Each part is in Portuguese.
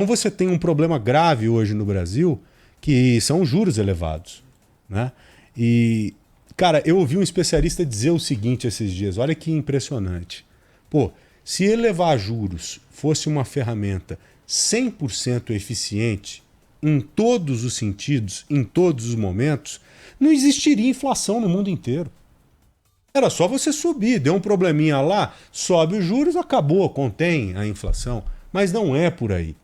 Então você tem um problema grave hoje no Brasil, que são os juros elevados, né? E, cara, eu ouvi um especialista dizer o seguinte esses dias, olha que impressionante. Pô, se elevar juros fosse uma ferramenta 100% eficiente, em todos os sentidos, em todos os momentos, não existiria inflação no mundo inteiro. Era só você subir, deu um probleminha lá, sobe os juros, acabou, contém a inflação. Mas não é por aí.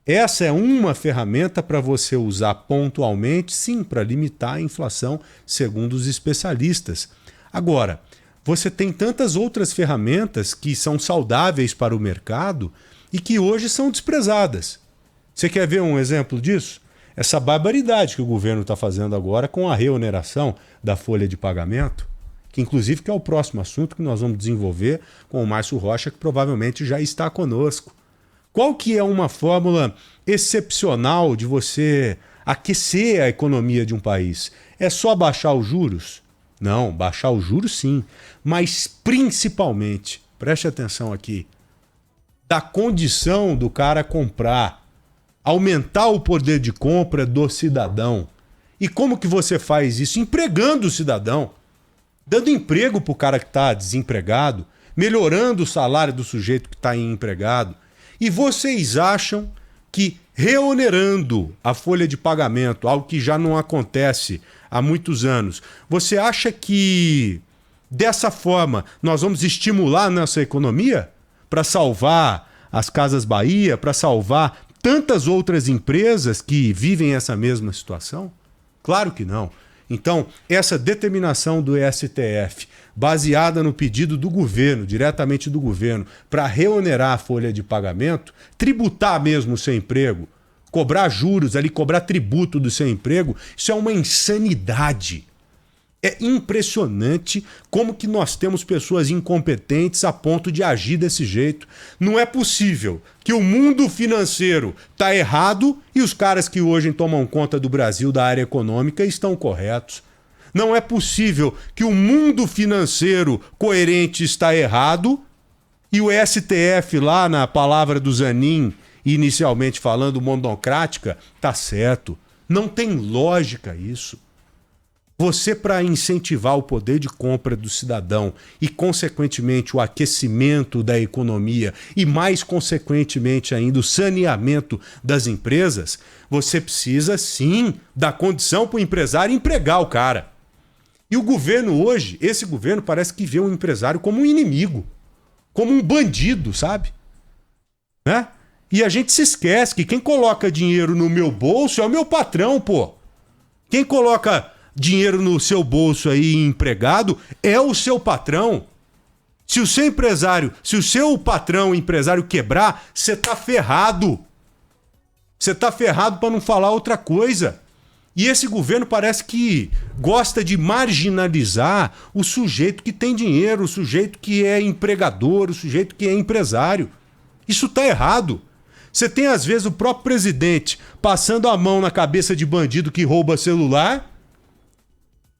Essa é uma ferramenta para você usar pontualmente, sim, para limitar a inflação, segundo os especialistas. Agora, você tem tantas outras ferramentas que são saudáveis para o mercado e que hoje são desprezadas. Você quer ver um exemplo disso? Essa barbaridade que o governo está fazendo agora com a reoneração da folha de pagamento, que inclusive que é o próximo assunto que nós vamos desenvolver com o Márcio Rocha, que provavelmente já está conosco. Qual que é uma fórmula excepcional de você aquecer a economia de um país? É só baixar os juros? Não, baixar os juros sim, mas principalmente, preste atenção aqui, da condição do cara comprar, aumentar o poder de compra do cidadão. E como que você faz isso? Empregando o cidadão, dando emprego para o cara que está desempregado, melhorando o salário do sujeito que está empregado. E vocês acham que reonerando a folha de pagamento, algo que já não acontece há muitos anos, você acha que dessa forma nós vamos estimular a nossa economia para salvar as Casas Bahia, para salvar tantas outras empresas que vivem essa mesma situação? Claro que não. Então, essa determinação do STF, baseada no pedido do governo, diretamente do governo, para reonerar a folha de pagamento, tributar mesmo o seu emprego, cobrar juros ali, cobrar tributo do seu emprego, isso é uma insanidade. É impressionante como que nós temos pessoas incompetentes a ponto de agir desse jeito. Não é possível que o mundo financeiro está errado e os caras que hoje tomam conta do Brasil da área econômica estão corretos. Não é possível que o mundo financeiro coerente está errado e o STF lá na palavra do Zanin, inicialmente falando monocrática, está certo. Não tem lógica isso. Você, para incentivar o poder de compra do cidadão e, consequentemente, o aquecimento da economia e, mais consequentemente ainda, o saneamento das empresas, você precisa, sim, dar condição para o empresário empregar o cara. E o governo hoje, esse governo parece que vê o empresário como um inimigo, como um bandido, sabe? Né? E a gente se esquece que quem coloca dinheiro no meu bolso é o meu patrão, pô. Quem coloca dinheiro no seu bolso aí, empregado, é o seu patrão. Se o seu empresário, se o seu patrão empresário quebrar, você tá ferrado. Você tá ferrado para não falar outra coisa. E esse governo parece que gosta de marginalizar o sujeito que tem dinheiro, o sujeito que é empregador, o sujeito que é empresário. Isso tá errado. Você tem, às vezes, o próprio presidente passando a mão na cabeça de bandido que rouba celular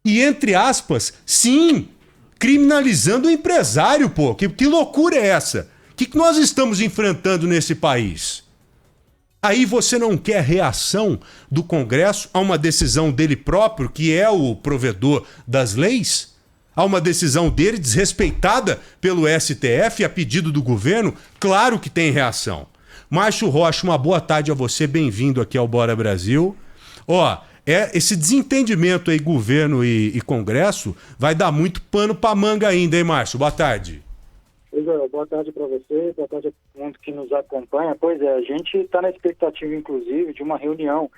e, entre aspas, sim, criminalizando o empresário, pô. Que loucura é essa? O que nós estamos enfrentando nesse país? Aí você não quer reação do Congresso a uma decisão dele próprio, que é o provedor das leis? A uma decisão dele desrespeitada pelo STF a pedido do governo? Claro que tem reação. Márcio Rocha, uma boa tarde a você, bem-vindo aqui ao Bora Brasil. Esse desentendimento aí, governo e Congresso, vai dar muito pano pra manga ainda, hein, Márcio? Boa tarde. Pois é, boa tarde para você, boa tarde a todo mundo que nos acompanha. Pois é, a gente está na expectativa, inclusive, de uma reunião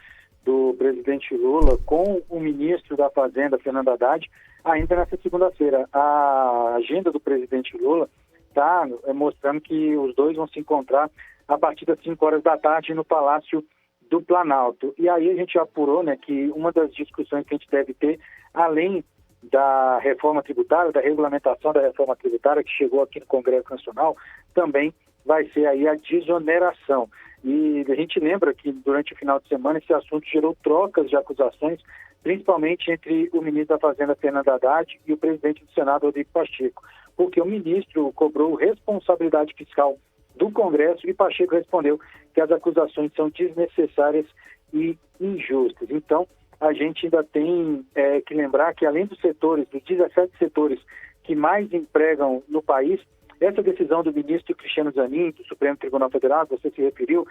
do presidente Lula com o ministro da Fazenda, Fernando Haddad, ainda nessa segunda-feira. A agenda do presidente Lula está mostrando que os dois vão se encontrar a partir das 5 horas da tarde no Palácio do Planalto. E aí a gente apurou, né, que uma das discussões que a gente deve ter, além da reforma tributária, da regulamentação da reforma tributária que chegou aqui no Congresso Nacional, também vai ser aí a desoneração. E a gente lembra que durante o final de semana esse assunto gerou trocas de acusações, principalmente entre o ministro da Fazenda, Fernando Haddad, e o presidente do Senado, Rodrigo Pacheco, porque o ministro cobrou responsabilidade fiscal do Congresso, e Pacheco respondeu que as acusações são desnecessárias e injustas. Então, a gente ainda tem que lembrar que, além dos 17 setores que mais empregam no país, essa decisão do ministro Cristiano Zanin, do Supremo Tribunal Federal, que você se referiu,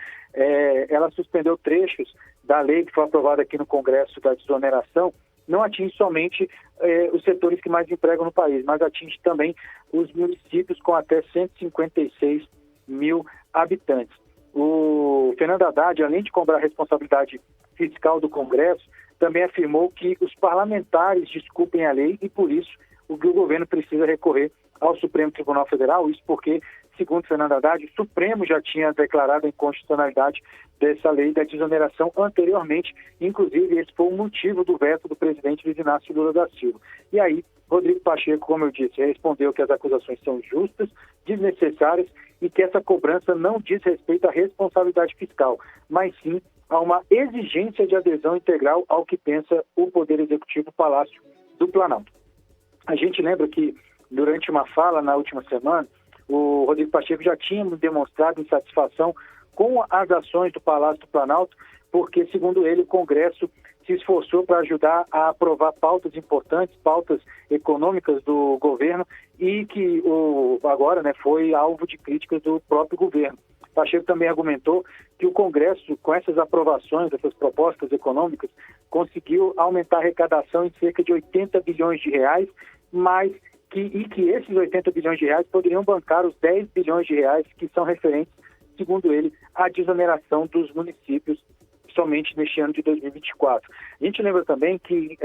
ela suspendeu trechos da lei que foi aprovada aqui no Congresso da desoneração. Não atinge somente os setores que mais empregam no país, mas atinge também os municípios com até 156 mil habitantes. O Fernando Haddad, além de cobrar a responsabilidade fiscal do Congresso, também afirmou que os parlamentares desculpem a lei e, por isso, o governo precisa recorrer ao Supremo Tribunal Federal, isso porque, segundo Fernando Haddad, o Supremo já tinha declarado a inconstitucionalidade dessa lei da desoneração anteriormente, inclusive esse foi o motivo do veto do presidente Luiz Inácio Lula da Silva. E aí, Rodrigo Pacheco, como eu disse, respondeu que as acusações são justas, desnecessárias e que essa cobrança não diz respeito à responsabilidade fiscal, mas sim a uma exigência de adesão integral ao que pensa o Poder Executivo Palácio do Planalto. A gente lembra que, durante uma fala na última semana, o Rodrigo Pacheco já tinha demonstrado insatisfação com as ações do Palácio do Planalto, porque, segundo ele, o Congresso se esforçou para ajudar a aprovar pautas importantes, pautas econômicas do governo, e que agora foi alvo de críticas do próprio governo. Pacheco também argumentou que o Congresso, com essas aprovações, essas propostas econômicas, conseguiu aumentar a arrecadação em cerca de 80 bilhões de reais, e que esses 80 bilhões de reais poderiam bancar os 10 bilhões de reais que são referentes, segundo ele, à desoneração dos municípios somente neste ano de 2024. A gente lembra também que,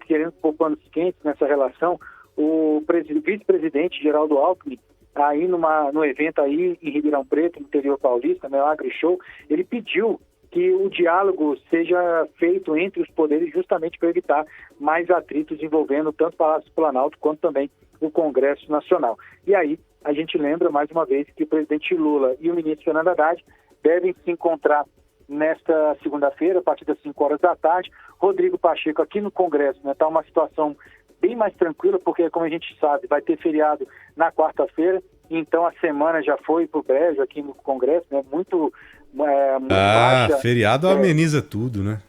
querendo pôr panos quentes nessa relação, o vice-presidente Geraldo Alckmin, aí no evento aí em Ribeirão Preto, no interior paulista, no AgriShow, ele pediu que o diálogo seja feito entre os poderes justamente para evitar mais atritos envolvendo tanto o Palácio do Planalto quanto também o Congresso Nacional. E aí a gente lembra mais uma vez que o presidente Lula e o ministro Fernando Haddad devem se encontrar nesta segunda-feira, a partir das 5 horas da tarde. Rodrigo Pacheco aqui no Congresso está uma situação bem mais tranquila, porque, como a gente sabe, vai ter feriado na quarta-feira, então a semana já foi para o brejo aqui no Congresso, muito baixa. Feriado ameniza tudo, né?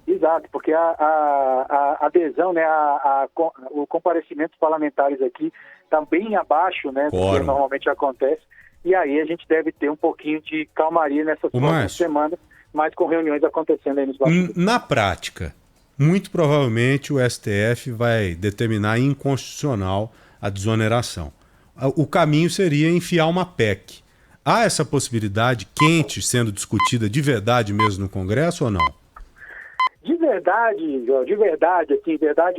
Exato, porque a adesão, o comparecimento dos parlamentares aqui está bem abaixo, do que normalmente acontece, e aí a gente deve ter um pouquinho de calmaria nessas próximas semanas, mas com reuniões acontecendo aí nos bastidores. Na prática, muito provavelmente o STF vai determinar inconstitucional a desoneração. O caminho seria enfiar uma PEC. Há essa possibilidade quente sendo discutida de verdade mesmo no Congresso ou não? De verdade, João, verdade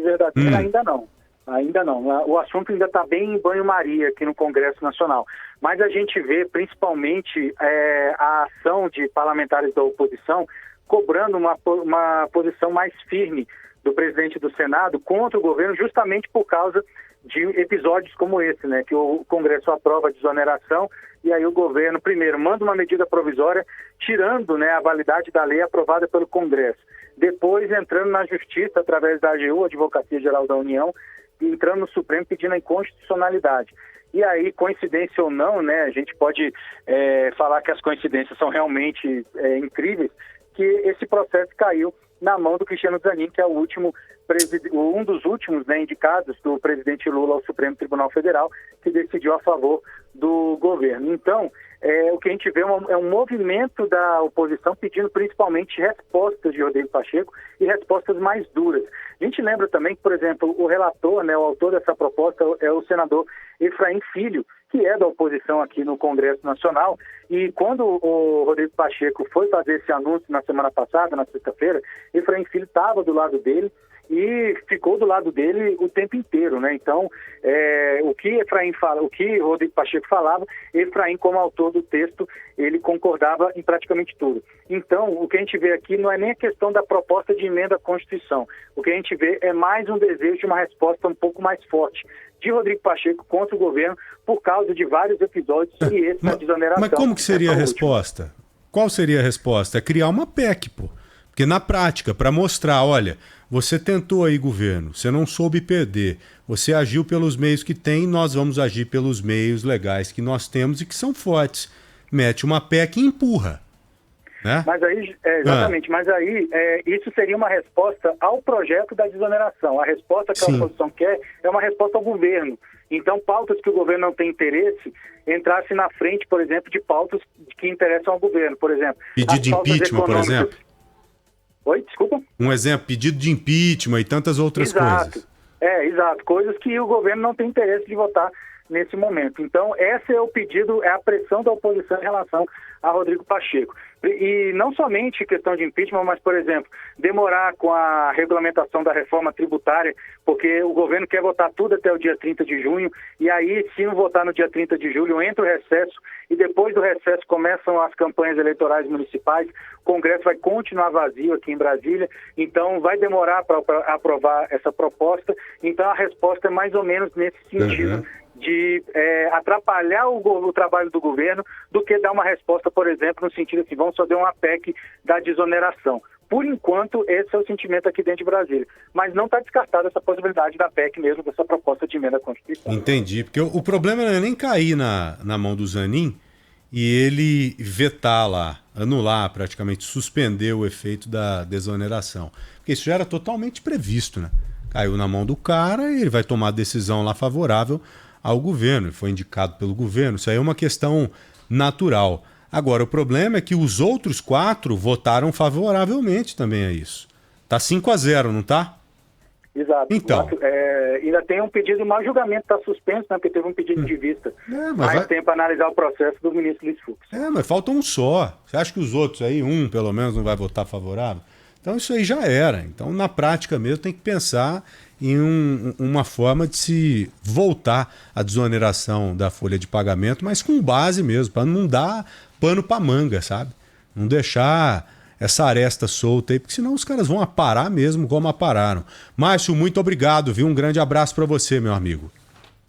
verdadeira, ainda não. O assunto ainda está bem em banho-maria aqui no Congresso Nacional. Mas a gente vê, principalmente, a ação de parlamentares da oposição cobrando uma posição mais firme do presidente do Senado contra o governo, justamente por causa de episódios como esse, que o Congresso aprova a desoneração e aí o governo, primeiro, manda uma medida provisória tirando a validade da lei aprovada pelo Congresso. Depois, entrando na Justiça, através da AGU, Advocacia Geral da União, entrando no Supremo pedindo a inconstitucionalidade. E aí, coincidência ou não, a gente pode falar que as coincidências são realmente incríveis, que esse processo caiu na mão do Cristiano Zanin, que é um dos últimos indicados do presidente Lula ao Supremo Tribunal Federal, que decidiu a favor do governo. Então, o que a gente vê é um movimento da oposição pedindo principalmente respostas de Rodrigo Pacheco e respostas mais duras. A gente lembra também que, por exemplo, o relator, o autor dessa proposta é o senador Efraim Filho, que é da oposição aqui no Congresso Nacional, e quando o Rodrigo Pacheco foi fazer esse anúncio na semana passada, na sexta-feira, Efraim Filho estava do lado dele e ficou do lado dele o tempo inteiro, Então, o que Rodrigo Pacheco falava, Efraim, como autor do texto, ele concordava em praticamente tudo. Então, o que a gente vê aqui não é nem a questão da proposta de emenda à Constituição. O que a gente vê é mais um desejo de uma resposta um pouco mais forte de Rodrigo Pacheco contra o governo por causa de vários episódios e esse da desoneração. Mas como que seria a resposta? Qual seria a resposta? É criar uma PEC, pô. Porque na prática, para mostrar, olha, você tentou aí, governo, você não soube perder, você agiu pelos meios que tem, nós vamos agir pelos meios legais que nós temos e que são fortes. mete uma PEC e empurra. Né? Mas aí, exatamente, mas aí isso seria uma resposta ao projeto da desoneração. A resposta que a oposição quer é uma resposta ao governo. Então, pautas que o governo não tem interesse entrasse na frente, por exemplo, de pautas que interessam ao governo. Por exemplo, pedido de impeachment, por exemplo? Oi, desculpa? Um exemplo, pedido de impeachment e tantas outras coisas. Exato. Coisas que o governo não tem interesse de votar nesse momento. Então, esse é o pedido, é a pressão da oposição em relação a Rodrigo Pacheco. E não somente questão de impeachment, mas, por exemplo, demorar com a regulamentação da reforma tributária, porque o governo quer votar tudo até o dia 30 de junho, e aí, se não votar no dia 30 de julho, entra o recesso, e depois do recesso começam as campanhas eleitorais municipais, o Congresso vai continuar vazio aqui em Brasília, então vai demorar para aprovar essa proposta. Então, a resposta é mais ou menos nesse sentido. De atrapalhar o trabalho do governo do que dar uma resposta, por exemplo, no sentido assim, vamos fazer uma PEC da desoneração. Por enquanto, esse é o sentimento aqui dentro de Brasília. Mas não está descartada essa possibilidade da PEC mesmo, dessa proposta de emenda à Constituição. Entendi, porque o problema não é nem cair na mão do Zanin e ele vetar lá, anular praticamente, suspender o efeito da desoneração. Porque isso já era totalmente previsto, né? Caiu na mão do cara e ele vai tomar a decisão lá favorável ao governo, foi indicado pelo governo, isso aí é uma questão natural. Agora, o problema é que os outros 4 votaram favoravelmente também a isso. Tá 5-0, não tá? Exato. Então. Ainda tem um pedido, mas o julgamento está suspenso, né, porque teve um pedido de vista. Mas tem para analisar o processo do ministro Luiz Fux. Mas falta um só. Você acha que os outros aí, pelo menos, não vai votar favorável? Então isso aí já era. Então, na prática mesmo, tem que pensar em uma forma de se voltar à desoneração da folha de pagamento, mas com base mesmo, para não dar pano para manga, sabe? Não deixar essa aresta solta aí, porque senão os caras vão aparar mesmo como apararam. Márcio, muito obrigado, viu? Um grande abraço para você, meu amigo.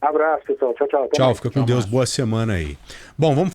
Abraço, pessoal. Tchau, tchau. Tchau, fica com Deus. Boa semana aí. Bom, vamos